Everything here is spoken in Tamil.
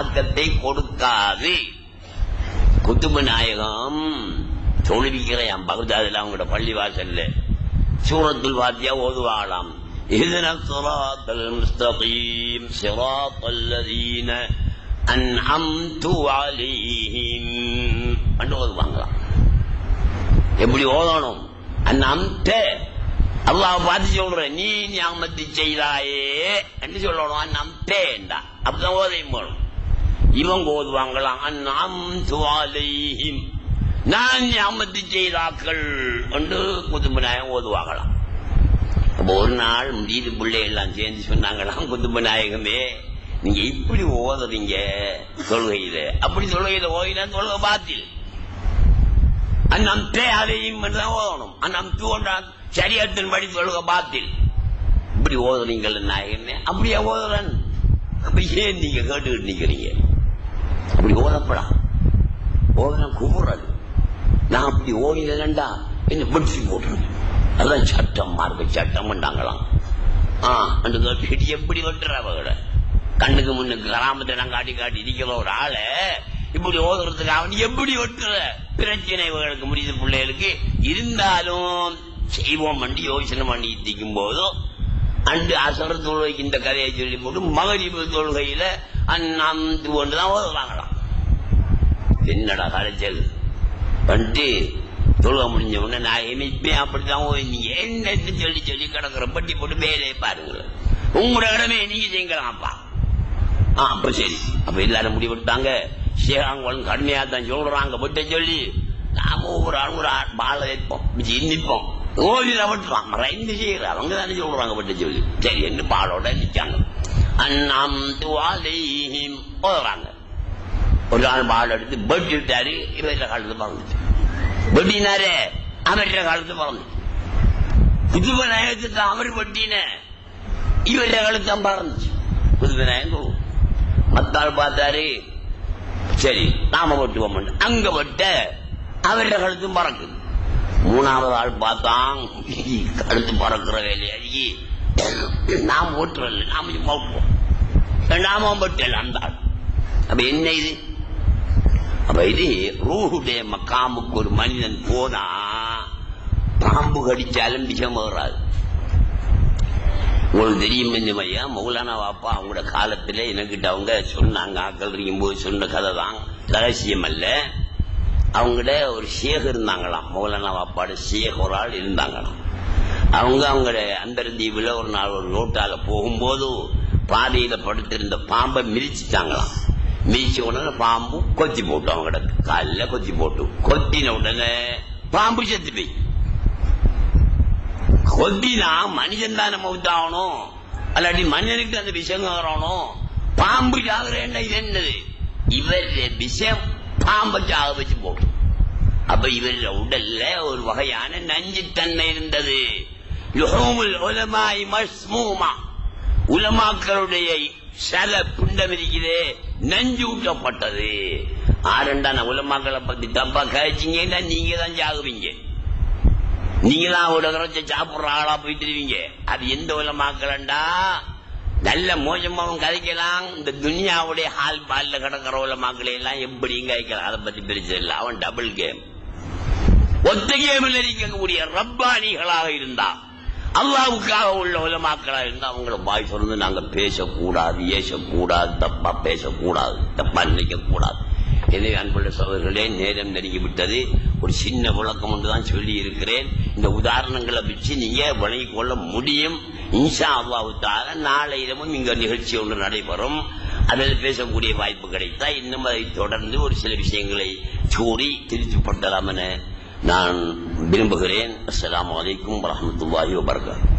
தாக்கத்தை கொடுக்காது. குத்துபு நாயகம் தொழுவிக்கிறேன் பகுதாதில் அவங்களோட பள்ளிவாசல்ல சூரத்துல் ஃபாத்திஹா ஓதுவாங்களாம். இஹ்தினஸ் ஸிராத்தல் முஸ்தகீம் ஸிராத்தல் லதீன அன்அம்து அலைஹிம் என்று ஓதுவாங்களாம். எப்படி ஓதணும்? அன்அம்த அல்லாஹ் பார்த்து சொல்ற, நீ நியாமத்து செய்தாயே என்று சொல்லணும். அன்அம்தேண்டா அப்படிதான் ஓதையும் போகணும். இவங்க ஓதுவாங்களாம் அன்அம்து அலைஹிம், நான் நியாமத்து செய்தாக்கள் என்று குத்துபு நாயகம் ஓதுவாங்களாம். அப்போ ஒரு நாள் முடிது பிள்ளை எல்லாம் சேர்ந்து சொன்னாங்களாம், குத்துபு நாயகமே நீங்க இப்படி ஓதுறீங்க தொழுகையில, அப்படி தொழுகையில ஓதினா தொழுகை பாத்தில். அந்நம்தே அதையும் தான் ஓதணும். அந்நம்து ஒன்றான் சரியத்தின் படி தொழுகை பாத்தில். இப்படி ஓதுறீங்கள் நாயகமே, அப்படியே ஓதுறன். அப்ப ஏன் நீங்க கேட்டுக்கிட்டு நிக்கிறீங்க? அப்படி ஓதப்படாம். ஓதனா குமுறது. நான் அப்படி ஓடினேன்டா என்ன பிடிச்சி போட்டுருங்க. அதான் சட்டம், மார்க்க சட்டம் பண்ணாங்களாம். எப்படி வெட்டுற அவங்கள கண்ணுக்கு முன்னுக்கு கிராமத்தை நான் காட்டி காட்டி இருக்கிற ஒரு ஆளை இப்படி ஓதுறதுக்கு அவன் எப்படி வெட்டுற பிரச்சனை இவங்களுக்கு முடியுது பிள்ளைகளுக்கு. இருந்தாலும் செய்வோம் பண்ணி யோசனை பண்ணி திக்கும் போதும் அண்டு அசர தொழுகைக்கு இந்த கதையை சொல்லி போட்டு மகரிபு தொழுகையில அந்நம்து ஒன்றுதான் ஓதுவாங்களாம். என்னடா கலைச்சல் வந்துட்டு தொழுக முடிஞ்ச உடனே நான் இனிப்பேன் அப்படித்தான் நீங்க என்னன்னு சொல்லி சொல்லி கிடக்குற பட்டி போட்டு வேலையை பாருங்க, உங்களோட இடமே நீங்க செய்யலாம்ப்பா. அப்ப சரி, அப்ப எல்லாரும் முடிவெடுத்தாங்க. சேகாங்கோலம் கடுமையா தான் சொல்றாங்க பட்ட சொல்லி நாம ஒரு பாலை வைப்போம், நிற்போம், ஓவியில விட்டுறான் ரெண்டு செய்யற அவங்க தானே சொல்றாங்க பட்ட சொல்லி. சரி என்று பாலோட நிற்காங்க. அந்நாம் போடுறாங்க. ஒரு நாள் பால் எடுத்து பெட் விட்டாரு. இவர காலத்து பறந்துச்சு. பெட்டினாரு அவர காலத்து பறந்துச்சு. புதுவ நாயகத்துக்கு அவர் பெட்டின இவர காலத்தான் பறந்துச்சு. புதுவ நாயகம் மத்தாள் பார்த்தாரு. சரி நாம வெட்டுவோம். அங்க வெட்ட அவர கழுத்தும் பறக்குது. மூணாவது ஆள் பார்த்தான், கழுத்து பறக்கிற வேலையாகி நாம் ஓட்டுறல, நாம ஓட்டுவோம். நாம வெட்டல அந்த ஆள். அப்ப என்ன இது? அப்ப இது ரூஹுடைய மக்காமுக்கு ஒரு மனிதன் போனா பாம்பு கடிச்சாலும் விஷம் வராது. உங்களுக்கு தெரியும் இந்த மையா மௌலானா வாப்பா அவங்களோட காலத்துல எனக்கிட்ட அவங்க சொன்னாங்க. ஆக்கள் இருக்கும் போது சொன்ன கதை தான், ரகசியம் அல்ல. அவங்கட ஒரு ஷேக் இருந்தாங்களாம். மௌலானா வாப்பாடு ஷேக் ஒரு ஆள் இருந்தாங்களாம். அவங்களோட அந்தரந்தீவுல ஒரு நாள் ஒரு ரோட்டால போகும்போது பாதையில படுத்திருந்த பாம்பை மிதிச்சுட்டாங்களாம். மிதிச்ச உடனே பாம்பு கொத்தி போட்டு அவங்களோட காலில் கொத்தி போட்டு, கொத்தின உடனே பாம்பு செத்து போய். கொத்தினா மனிதன் தான் நம்ம வித்தாகணும், அல்லாட்டி மனிதனுக்கு அந்த விஷம் வரணும். பாம்பு சாகுறேன் இது என்னது? இவர் விஷம் பாம்பை சாக வச்சு போட்டு. அப்ப இவர் உடல்ல ஒரு வகையான நஞ்சுத்தன்மை இருந்தது. உலமாக்களுடைய சல புண்டம் இருக்கிறே நஞ்சு ஊட்டப்பட்டது. ஆரண்டான உலமாக்களை பத்தி தப்பா கழிச்சிங்கன்னா நீங்க தான் சாகுவீங்க. நீங்க தான் ஒரு கரைச்ச சாப்பிடுற ஆளா போயிட்டுருவீங்க. அது எந்த உலமாக்கலண்டா நல்ல மோசமாவும் கதைக்கலாம். இந்த துனியாவுடைய ஹால் பால்ல கிடக்கிற உலமாக்களை எல்லாம் எப்படியும் கதைக்கலாம். அதை பத்தி பிரிச்சு இல்லை. அவன் டபுள் கேம். ஒத்த கேமில் இருக்கக்கூடிய ரப்பானிகளாக இருந்தா, அல்லாவுக்காக உள்ள உலமாக்களாக இருந்தா அவங்கள வாய் சொல்றது நாங்க பேசக்கூடாது, ஏசக்கூடாது, தப்பா பேசக்கூடாது, தப்பா நினைக்க கூடாது. எனவே அன்புள்ள சகோதரர்களே, நேரம் நெருங்கிவிட்டது. ஒரு சின்ன விளக்கம் ஒன்றுதான் சொல்லி இருக்கிறேன். இந்த உதாரணங்களை வச்சு நீங்க விளங்கிக் கொள்ள முடியும். இன்ஷா அல்லாஹ் தஆலா நாளை இரவும் இங்க நிகழ்ச்சி ஒன்று நடைபெறும். அதில் பேசக்கூடிய வாய்ப்பு கிடைத்தா இன்னும் அதை தொடர்ந்து ஒரு சில விஷயங்களை கூறி திருச்சிப்பட்டலாம் என நான் விரும்புகிறேன். அஸ்ஸலாமு அலைக்கும் வரஹ்மத்துல்லாஹி வபரகாத்துஹு.